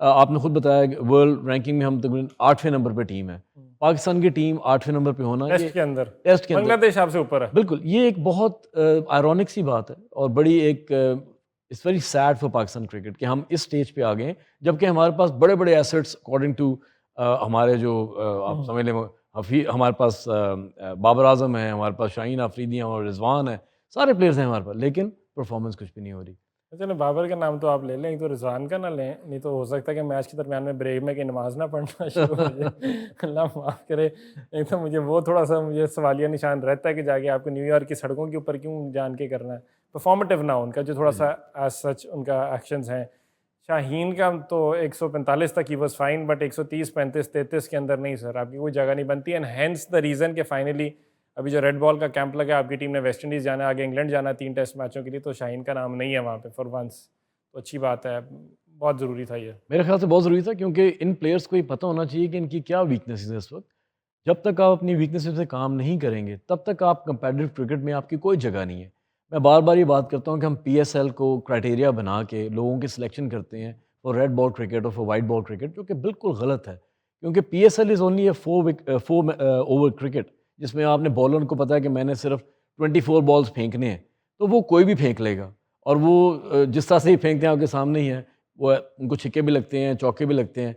آپ نے خود بتایا کہ ورلڈ رینکنگ میں ہم تقریباً 8ویں نمبر پہ ٹیم ہے. پاکستان کی ٹیم 8ویں نمبر پہ ہونا ٹیسٹ کے اندر ٹیسٹ کے بنگلہ اندر دیش آپ سے اوپر ہے. بالکل یہ ایک بہت آئرونک سی بات ہے اور بڑی ایک it's very sad for Pakistan cricket کہ ہم اس سٹیج پہ آ گئے ہیں جبکہ ہمارے پاس بڑے بڑے ایسٹس اکارڈنگ ٹو ہمارے جو آپ سمجھ لیں ہمارے پاس بابر اعظم ہیں, ہمارے پاس شاہین آفریدی ہیں اور رضوان ہیں, سارے پلیئرز ہیں ہمارے پاس, لیکن پرفارمنس کچھ بھی نہیں ہو رہی. چلو بابر کا نام تو آپ لے لیں, ایک تو رضوان کا نہ لیں, نہیں تو ہو سکتا ہے کہ میچ کے درمیان میں بریک میں کہ نماز نہ پڑھنا شروع ہو جائے. اللہ معاف کرے. ایک تو مجھے وہ تھوڑا سا مجھے سوالیہ نشان رہتا ہے کہ جا کے آپ کو نیو یارک کی سڑکوں کے اوپر کیوں جان کے کرنا ہے. پرفارمیٹیو نہ ان کا جو تھوڑا سا ایز سچ ان کا ایکشنز ہیں. شاہین کا تو 145 تک ہی واز فائن, بٹ 130 35 33 کے اندر نہیں سر, آپ کی کوئی جگہ نہیں بنتی. اینڈ ہینس دا ریزن کہ فائنلی ابھی جو ریڈ بال کا کیمپ لگا, آپ کی ٹیم نے ویسٹ انڈیز جانا ہے, آگے انگلینڈ جانا ہے 3 ٹیسٹ میچوں کے لیے, تو شاہین کا نام نہیں ہے وہاں پہ فار ونس. تو اچھی بات ہے, بہت ضروری تھا یہ. میرے خیال سے بہت ضروری تھا کیونکہ ان پلیئرس کو یہ پتہ ہونا چاہیے کہ ان کی کیا ویکنیسز ہیں اس وقت. جب تک آپ اپنی ویکنیسز سے کام نہیں کریں گے تب تک آپ کمپیٹیو کرکٹ میں آپ کی کوئی جگہ نہیں ہے. میں بار بار یہ بات کرتا ہوں کہ ہم پی ایس ایل کو کرائٹیریا بنا کے لوگوں کی سلیکشن کرتے ہیں فار ریڈ بال کرکٹ اور فار وائٹ بال کرکٹ, جو کہ بالکل غلط ہے. کیونکہ P S L is only a 4 over cricket جس میں آپ نے بالر کو پتا ہے کہ میں نے صرف 24 بالز پھینکنے ہیں, تو وہ کوئی بھی پھینک لے گا اور وہ جس طرح سے ہی پھینکتے ہیں آپ کے سامنے ہی ہیں, وہ ان کو چھکے بھی لگتے ہیں, چوکے بھی لگتے ہیں.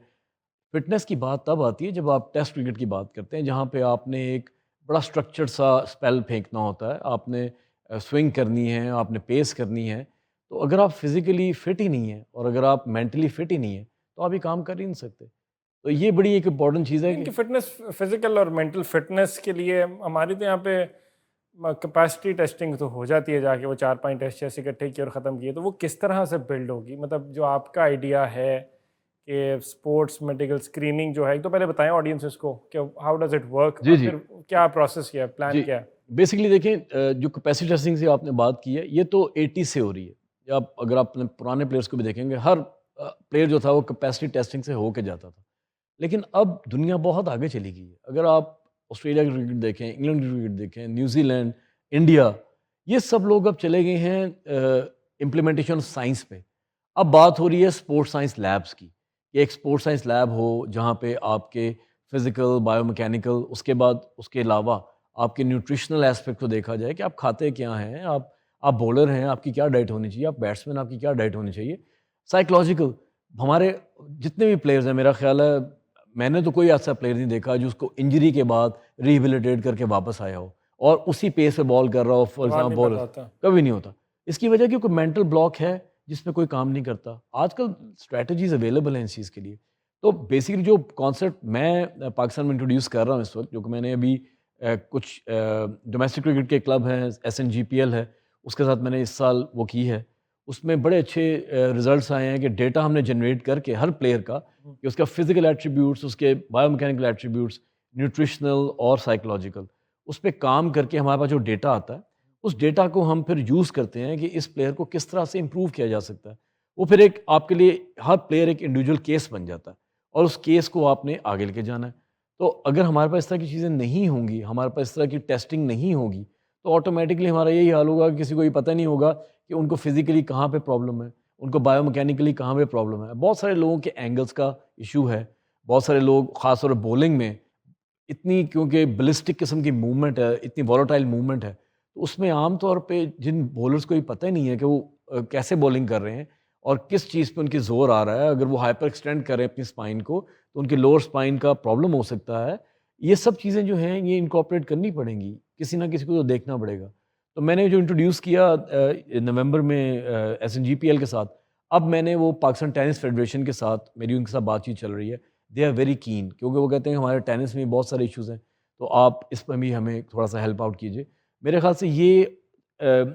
فٹنس کی بات تب آتی ہے جب آپ ٹیسٹ کرکٹ کی بات کرتے ہیں جہاں پہ آپ نے ایک بڑا اسٹرکچرڈ سا اسپیل پھینکنا ہوتا ہے, آپ نے سوئنگ کرنی ہے, آپ نے پیس کرنی ہے. تو اگر آپ فزیکلی فٹ ہی نہیں ہیں اور اگر آپ مینٹلی فٹ ہی نہیں ہیں تو آپ یہ کام کر ہی نہیں سکتے. تو یہ بڑی ایک امپورٹنٹ چیز ہے ان کی کہ فٹنس, فزیکل اور مینٹل فٹنس کے لیے ہماری تو یہاں پہ کیپیسٹی ٹیسٹنگ تو ہو جاتی ہے, جا کے وہ 4-5 ٹیسٹ جیسے اکٹھے کیے اور ختم کیے, تو وہ کس طرح سے بلڈ ہوگی؟ مطلب جو آپ کا آئیڈیا ہے کہ اسپورٹس میڈیکل اسکریننگ جو ہے, ایک تو پہلے بتائیں آڈینسز کو کہ ہاؤ ڈز اٹ ورک, جی اور جی پھر کیا پروسیس کیا ہے, پلان جی کیا ہے؟ بیسکلی دیکھیں جو کیپیسٹی ٹیسٹنگ سے آپ نے بات کی ہے یہ تو 80 سے ہو رہی ہے. اگر آپ اپنے پرانے پلیئرس کو بھی دیکھیں گے, ہر پلیئر جو تھا وہ کیپیسٹی ٹیسٹنگ سے ہو کے جاتا تھا. لیکن اب دنیا بہت آگے چلی گئی ہے. اگر آپ آسٹریلیا کی کرکٹ دیکھیں, انگلینڈ کی کرکٹ دیکھیں, نیوزی لینڈ, انڈیا, یہ سب لوگ اب چلے گئے ہیں امپلیمنٹیشن سائنس پہ. اب بات ہو رہی ہے اسپورٹس سائنس لیبس کی, کہ ایک اسپورٹس سائنس لیب ہو جہاں پہ آپ کے فزیکل, بایو میکینیکل, اس کے بعد اس کے علاوہ آپ کے نیوٹریشنل ایسپیکٹ کو دیکھا جائے کہ آپ کھاتے کیا ہیں, آپ بولر ہیں, آپ کی کیا ڈائٹ ہونی چاہیے, آپ بیٹسمین, آپ کی کیا ڈائٹ ہونی چاہیے. سائیکلوجیکل, ہمارے جتنے بھی پلیئرز ہیں میرا خیال ہے میں نے تو کوئی ایسا پلیئر نہیں دیکھا جو اس کو انجری کے بعد ریہیبلیٹیٹ کر کے واپس آیا ہو اور اسی پیس پہ بال کر رہا ہو. فار سوال ایگزامپل نہیں بال پیدا ہوتا. کبھی نہیں ہوتا. اس کی وجہ کہ کوئی مینٹل بلاک ہے جس میں کوئی کام نہیں کرتا. آج کل اسٹریٹجیز اویلیبل ہیں اس چیز کے لیے. تو بیسکلی جو کانسیپٹ میں پاکستان میں انٹروڈیوس کر رہا ہوں اس وقت, جو کہ میں نے ابھی کچھ ڈومیسٹک کرکٹ کے کلب ہیں, S N G P L ہے, اس کے ساتھ میں نے اس سال وہ کی ہے. اس میں بڑے اچھے ریزلٹس آئے ہیں کہ ڈیٹا ہم نے جنریٹ کر کے ہر پلیئر کا, کہ اس کا فزیکل ایٹریبیوٹس, اس کے بایو میکینیکل ایٹریبیوٹس, نیوٹریشنل اور سائیکلوجیکل, اس پہ کام کر کے ہمارے پاس جو ڈیٹا آتا ہے اس ڈیٹا کو ہم پھر یوز کرتے ہیں کہ اس پلیئر کو کس طرح سے امپروو کیا جا سکتا ہے. وہ پھر ایک آپ کے لیے ہر پلیئر ایک انڈیویجول کیس بن جاتا ہے اور اس کیس کو آپ نے آگے لے کے جانا ہے. تو اگر ہمارے پاس اس طرح کی چیزیں نہیں ہوں گی, ہمارے پاس اس طرح کی ٹیسٹنگ نہیں ہوگی, تو آٹومیٹکلی ہمارا یہی حال ہوگا کہ کسی کو یہ پتہ نہیں ہوگا کہ ان کو فزیکلی کہاں پہ پرابلم ہے, ان کو بایو میکینیکلی کہاں پہ پرابلم ہے. بہت سارے لوگوں کے اینگلس کا ایشو ہے, بہت سارے لوگ خاص طور پر بولنگ میں اتنی, کیونکہ بلسٹک قسم کی موومنٹ ہے, اتنی والیٹائل موومنٹ ہے, تو اس میں عام طور پہ جن بولرز کو یہ پتہ ہی نہیں ہے کہ وہ کیسے بولنگ کر رہے ہیں اور کس چیز پہ ان کی زور آ رہا ہے. اگر وہ ہائپر ایکسٹینڈ کریں اپنی اسپائن کو تو ان کی لوور اسپائن کا پرابلم ہو سکتا ہے. یہ سب چیزیں جو ہیں یہ انکارپوریٹ کرنی پڑیں گی, کسی نہ کسی کو تو دیکھنا پڑے گا. تو میں نے جو انٹروڈیوس کیا نومبر میں S N G P L کے ساتھ, اب میں نے وہ پاکستان ٹینس فیڈریشن کے ساتھ میری ان کے ساتھ بات چیت چل رہی ہے. دے آر ویری کین, کیونکہ وہ کہتے ہیں کہ ہمارے ٹینس میں بہت سارے ایشوز ہیں, تو آپ اس میں بھی ہمیں تھوڑا سا ہیلپ آؤٹ کیجیے. میرے خیال سے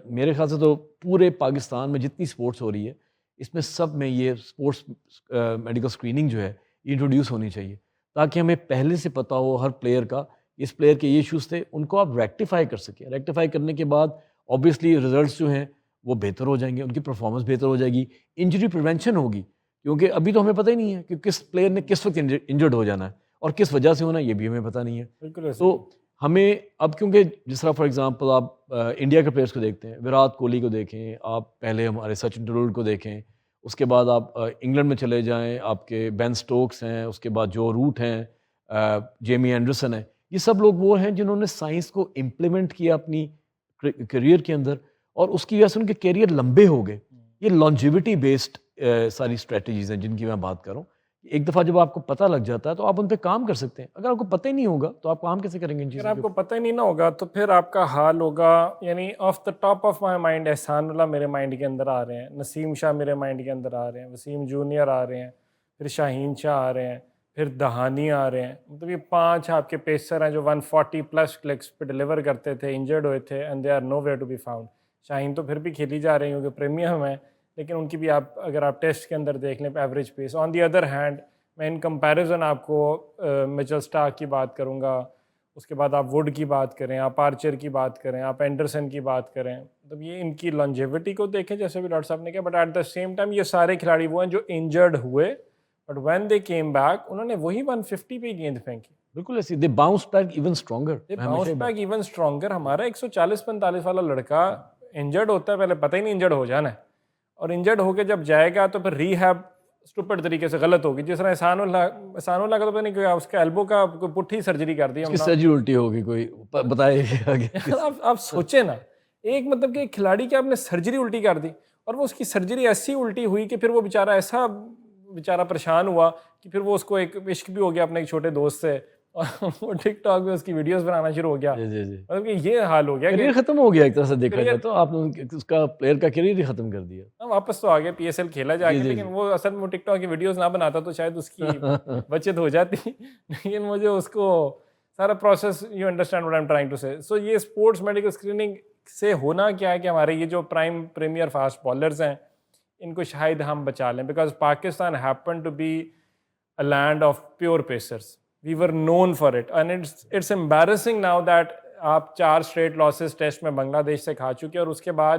میرے خیال سے تو پورے پاکستان میں جتنی سپورٹس ہو رہی ہے اس میں سب میں یہ سپورٹس میڈیکل اسکریننگ جو ہے یہ انٹروڈیوس ہونی چاہیے, تاکہ ہمیں پہلے سے پتہ ہو ہر پلیئر کا, اس پلیئر کے یہ ایشوز تھے, ان کو آپ ریکٹیفائی کر سکیں. ریکٹیفائی کرنے کے بعد آبویسلی ریزلٹس جو ہیں وہ بہتر ہو جائیں گے, ان کی پرفارمنس بہتر ہو جائے گی, انجری پریونشن ہوگی, کیونکہ ابھی تو ہمیں پتہ ہی نہیں ہے کہ کس پلیئر نے کس وقت انجرڈ ہو جانا ہے اور کس وجہ سے ہونا ہے, یہ بھی ہمیں پتہ نہیں ہے. بالکل ایسے. تو ہمیں اب, کیونکہ جس طرح فار ایگزامپل آپ انڈیا کے پلیئرس کو دیکھتے ہیں, وراٹ کوہلی کو دیکھیں, آپ پہلے ہمارے سچن ٹنڈولکر کو دیکھیں, اس کے بعد آپ انگلینڈ میں چلے جائیں، آپ کے بین سٹوکس ہیں، اس کے بعد جو روٹ ہیں، جیمی اینڈرسن ہیں، یہ سب لوگ وہ ہیں جنہوں نے سائنس کو امپلیمنٹ کیا اپنی کیریئر کے اندر، اور اس کی وجہ سے ان کے کیریئر لمبے ہو گئے. یہ لانجیوٹی بیسڈ ساری اسٹریٹجیز ہیں جن کی میں بات کروں. ایک دفعہ جب آپ کو پتہ لگ جاتا ہے تو آپ ان پہ کام کر سکتے ہیں. اگر آپ کو پتہ ہی نہیں ہوگا تو آپ کام کیسے کریں گے ان اگر چیزوں آپ کے کو اوپر؟ پتہ ہی نہیں نہ ہوگا تو پھر آپ کا حال ہوگا، یعنی off the top of my mind Ehsan Ullah میرے مائنڈ کے اندر آ رہے ہیں، نسیم شاہ میرے مائنڈ کے اندر آ رہے ہیں، وسیم جونیئر آ رہے ہیں، پھر شاہین شاہ آ رہے ہیں، پھر دہانی آ رہے ہیں. مطلب یہ 5 آپ کے پیسر ہیں جو 140 پلس کلکس پہ ڈیلیور کرتے تھے، انجرڈ ہوئے تھے، and they are nowhere to be found. Shaheen تو پھر بھی کھیلی جا رہی ہیں کیونکہ پریمیم ہے، لیکن ان کی بھی آپ اگر آپ ٹیسٹ کے اندر دیکھ لیں average pace. On the other hand میں ان کمپیریزن آپ کو مچل اسٹارک کی بات کروں گا، اس کے بعد آپ ووڈ کی بات کریں، آپ آرچر کی بات کریں، آپ اینڈرسن کی بات کریں. مطلب یہ ان کی لانجیوٹی کو دیکھیں جیسے بھی ڈاکٹر صاحب نے کہا، but at the same time یہ سارے کھلاڑی وہ ہیں جو انجرڈ ہوئے، but when they came back انہوں نے وہی 150 پہ گیند پھینکی. بالکل ایسے they bounce back even stronger. They bounce back even stronger. ہمارا 140-45 والا لڑکا انجرڈ ہوتا ہے، پہلے پتہ ہی نہیں انجرڈ ہو جانا ہے، اور انجرڈ ہو کے جب جائے گا تو پھر ریہیب اسٹوپڈ طریقے سے غلط ہوگی. جس طرح احسان اللہ کا تو پتہ نہیں کیا اس کا ایلبو کا پٹھی سرجری کر دی اس ہم کی نے. سرجری الٹی ہوگی کوئی بتائے آگے. آپ سوچیں نا، ایک مطلب کہ ایک کھلاڑی کی آپ نے سرجری الٹی کر دی، اور وہ اس کی سرجری ایسی الٹی ہوئی کہ پھر وہ بیچارہ ایسا بیچارہ پریشان ہوا کہ پھر وہ اس کو ایک عشق بھی ہو گیا اپنے ایک چھوٹے دوست سے، اور وہ ٹک ٹاک پہ اس کی ویڈیوز بنانا شروع ہو گیا. جی جی جی. مطلب کہ یہ حال ہو گیا کہ کیریئر ختم ہو گیا ایک طرح سے دیکھا career- جائے تو. آپ نے اس کا پلیئر کا کیریئر ہی ختم کر دیا. واپس تو آگے پی ایس ایل کھیلا جا جی کے، جی لیکن وہ اصل میں وہ ٹک ٹاک کی ویڈیوز نہ بناتا تو شاید اس کی بچت ہو جاتی. لیکن مجھے اس کو سارا process, you understand what I'm trying to say. So یہ اسپورٹس میڈیکل اسکریننگ سے ہونا کیا ہے کہ ہمارے یہ جو پریمیئر فاسٹ بالرز ہیں ان کو شاید ہم بچا لیں، because Pakistan happen to be a land of pure pacers. We were known for it, and it's embarrassing now that آپ 4 اسٹریٹ لاسز ٹیسٹ میں بنگلہ دیش سے کھا چکے، اور اس کے بعد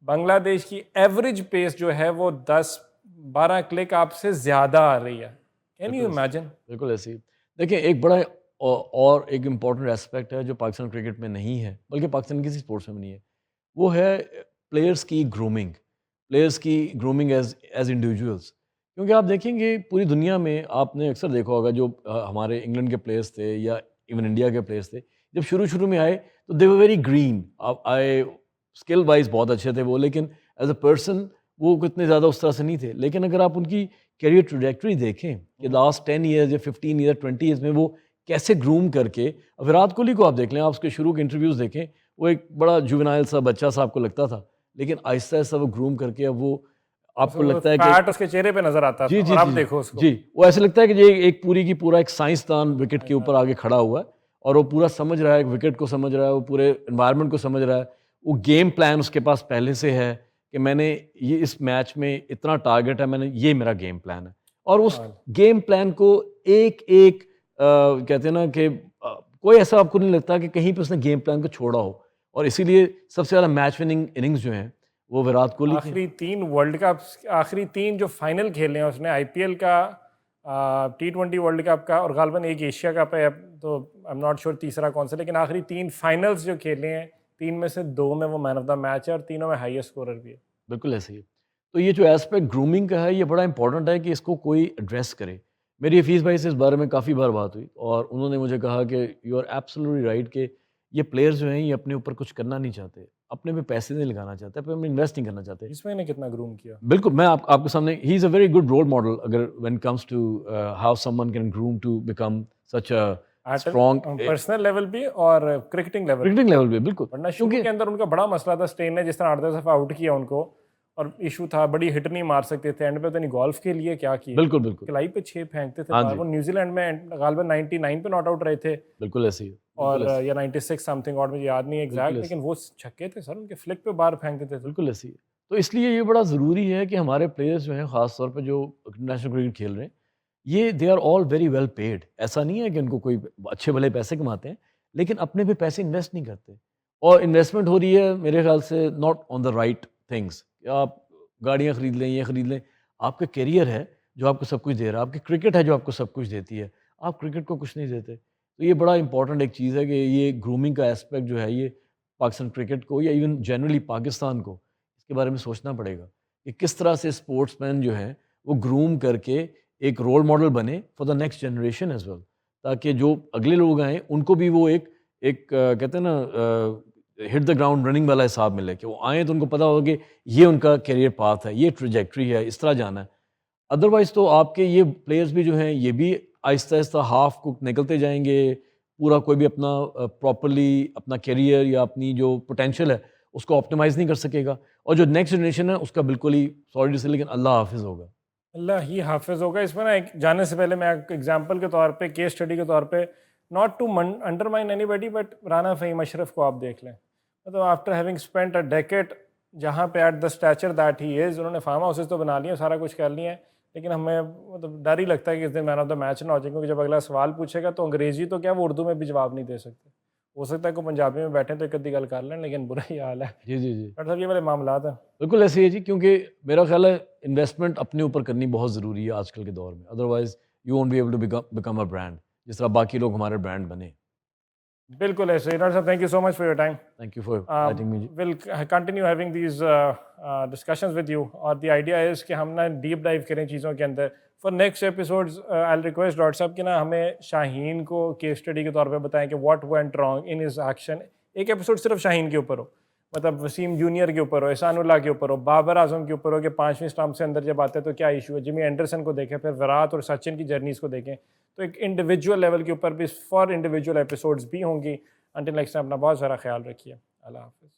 بنگلہ دیش کی ایوریج پیس جو ہے وہ 10-12 کلک آپ سے زیادہ آ رہی ہے. Can you imagine? بالکل ایسے ہی. دیکھیں ایک بڑا اور ایک امپورٹنٹ اسپیکٹ ہے جو پاکستان کرکٹ میں نہیں ہے، بلکہ پاکستان کسی اسپورٹس میں بھی نہیں ہے، وہ ہے پلیئرس کی گرومنگ. پلیئرس کی گرومنگ ایز انڈیویجولس. کیونکہ آپ دیکھیں گے پوری دنیا میں آپ نے اکثر دیکھا ہوگا جو ہمارے انگلینڈ کے پلیئرس تھے یا ایون انڈیا کے پلیئرس تھے، جب شروع میں آئے تو دے ور ویری گرین. آئے اسکل وائز بہت اچھے تھے وہ، لیکن ایز اے پرسن وہ اتنے زیادہ اس طرح سے نہیں تھے. لیکن اگر آپ ان کی کیریئر ٹریجیکٹری دیکھیں کہ لاسٹ 10 ایئرز یا 15 ایئر 20 ایئرز میں وہ کیسے گروم کر کے، وراٹ کوہلی کو آپ دیکھ لیں، آپ اس کے شروع کے انٹرویوز دیکھیں، وہ ایک بڑا جوونائل سا بچہ سا آپ کو لگتا تھا، لیکن آہستہ آہستہ وہ گروم کر کے اب وہ آپ کو لگتا ہے کہ فیٹ اس کے چہرے پہ نظر آتا جی تھا، جی اور اب جی دیکھو اس کو. جی وہ ایسے لگتا ہے کہ یہ ایک پوری کی پورا ایک سائنسدان وکٹ کے اوپر آگے کھڑا ہوا ہے، اور وہ پورا سمجھ رہا ہے، وکٹ کو سمجھ رہا ہے، وہ پورے انوائرمنٹ کو سمجھ رہا ہے. وہ گیم پلان اس کے پاس پہلے سے ہے کہ میں نے یہ اس میچ میں اتنا ٹارگٹ ہے، میں نے یہ میرا گیم پلان ہے. اور اس گیم پلان کو ایک کہتے ہیں نا کہ کوئی ایسا آپ کو نہیں لگتا کہ کہیں پہ اس نے گیم پلان کو چھوڑا ہو. اور اسی لیے سب سے زیادہ میچ وننگ اننگز جو ہیں وہ وراٹ کوہلی کی. آخری 3 ورلڈ کپ، آخری 3 جو فائنل کھیلے ہیں اس نے، آئی پی ایل کا، T20 ورلڈ کپ کا، اور غالباً ایک ایشیا کپ ہے، تو آئی ایم ناٹ شیور تیسرا کون سا، لیکن آخری 3 فائنلز جو کھیلے ہیں 3 میں سے 2 میں وہ مین آف دا میچ ہے، اور تینوں میں ہائیسٹ اسکورر بھی ہے. بالکل ایسے ہی. تو یہ جو ایسپیکٹ گرومنگ کا ہے یہ بڑا امپورٹنٹ ہے کہ اس کو کوئی ایڈریس کرے. میری حفیظ بھائی سے اس بارے میں کافی بار بات ہوئی، اور انہوں نے مجھے کہا کہ یو آر ایبسلیٹلی رائٹ کہ یہ پلیئرز جو ہیں یہ اپنے اوپر کچھ کرنا نہیں چاہتے، اپنے پہ پیسے نہیں لگانا چاہتے، اپنے میں انویسٹ نہیں کرنا چاہتے. اس میں نے کتنا گروم کیا. بالکل میں آپ کے سامنے، he is a very good role model اگر when comes to how someone can groom to become such a strong personal level بھی اور کرکٹنگ لیول بھی. بالکل ورنہ شروع کے اندر ان کا بڑا مسئلہ تھا، اسٹین نے جس طرح 8-10 دفعہ آؤٹ کیا ان کو، اور ایشو تھا بڑی ہٹ نہیں مار سکتے تھے، اینڈ پہ تو نہیں گولف کے لیے کیا کیا، بالکل کلائی پہ 6 پھینکتے تھے. وہ نیوزی لینڈ میں غالباً 99 پہ ناٹ آؤٹ رہے تھے، بالکل ایسے ہی، اور یا 96 سم تھنگ، اور مجھے یاد نہیں ایگزیکٹ، لیکن وہ چھکے تھے سر، ان کے فلک پہ باہر پھینکتے تھے. بالکل ایسے ہی. تو اس لیے یہ بڑا ضروری ہے کہ ہمارے پلیئرز جو ہیں خاص طور پہ جو انٹرنیشنل کرکٹ کھیل رہے ہیں، یہ they are all very well paid. ایسا نہیں ہے کہ ان کو کوئی اچھے بھلے پیسے کماتے ہیں، لیکن اپنے پہ پیسے انویسٹ نہیں کرتے، اور انویسٹمنٹ ہو رہی ہے میرے خیال سے not on the right things. آپ گاڑیاں خرید لیں، یہ خرید لیں، آپ کا کیریئر ہے جو آپ کو سب کچھ دے رہا ہے، آپ کی کرکٹ ہے جو آپ کو سب کچھ دیتی ہے، آپ کرکٹ کو کچھ نہیں دیتے. تو یہ بڑا امپورٹنٹ ایک چیز ہے کہ یہ گرومنگ کا اسپیکٹ جو ہے یہ پاکستان کرکٹ کو یا ایون جنرلی پاکستان کو اس کے بارے میں سوچنا پڑے گا کہ کس طرح سے اسپورٹس مین جو ہیں وہ گروم کر کے ایک رول ماڈل بنے for the next generation as well, تاکہ جو اگلے لوگ آئیں ان کو بھی وہ ایک کہتے ہیں نا ہٹ دا گراؤنڈ رننگ والا حساب ملے، کہ وہ آئیں تو ان کو پتہ ہوگا کہ یہ ان کا کیریئر پاتھ ہے، یہ ٹریجیکٹری ہے، اس طرح جانا ہے۔ ادروائز تو آپ کے یہ پلیئرز بھی جو ہیں یہ بھی آہستہ آہستہ ہاف کو نکلتے جائیں گے، پورا کوئی بھی اپنا پراپرلی اپنا کیریئر یا اپنی جو پوٹینشیل ہے اس کو آپٹیمائز نہیں کر سکے گا، اور جو نیکسٹ جنریشن ہے اس کا بالکل ہی سوری سے لیکن اللہ حافظ ہوگا۔ اللہ ہی حافظ ہوگا۔ اس میں نا ایک جانے سے پہلے میں ایک ایگزامپل کے طور پہ، کیس اسٹڈی کے طور پہ، not to undermine anybody, but Rana Fahim Ashraf کو آپ دیکھ لیں، مطلب after having spent a decade جہاں پہ at the stature that he is, انہوں نے فارم ہاؤسز تو بنا لیے، سارا کچھ کر لیا ہے، لیکن ہمیں مطلب ڈر ہی لگتا ہے کہ اس دن مین آف دا میچ نہ ہو جائے، کیونکہ جب اگلا سوال پوچھے گا تو انگریزی تو کیا وہ اردو میں بھی جواب نہیں دے سکتے۔ ہو سکتا ہے کہ پنجابی میں بیٹھیں تو ایک ادھی گل کر لیں، لیکن برا ہی حال ہے۔ جی جی جی ڈاکٹر صاحب یہ والے معاملات ہیں۔ بالکل ایسے ہی ہے جی، کیونکہ میرا خیال ہے انویسٹمنٹ اپنے اوپر کرنی بہت ضروری ہے آج کل کے دور میں، otherwise you won't be able to become a brand, جس طرح باقی لوگ ہمارے برانڈ بنے۔ بالکل ایسے ہی۔ ڈاکٹر صاحب thank you so much for your time. Thank you for inviting me. we'll continue having these discussions with you، اور the idea is کہ ہم نا ڈیپ ڈائیو کریں چیزوں کے اندر۔ for next episodes I'll request doctor صاحب کہ نا ہمیں شاہین کو کیس اسٹڈی کے طور پہ بتائیں کہ what went wrong in his action۔ ایک ایپیسوڈ صرف شاہین کے اوپر ہو، مطلب وسیم جونیئر کے اوپر ہو، احسان اللہ کے اوپر ہو، بابر اعظم کے اوپر ہو کہ 5ویں اسٹمپ سے اندر جب آتے ہیں تو کیا ایشو ہے، جمی اینڈرسن کو دیکھیں، پھر وراٹ اور سچن کی جرنیز کو دیکھیں، تو ایک انڈیویجول لیول کے اوپر بھی فار انڈیویجول ایپیسوڈز بھی ہوں گی۔ انٹل نیکسٹ ٹائم اپنا بہت سارا خیال رکھیے۔ اللہ حافظ۔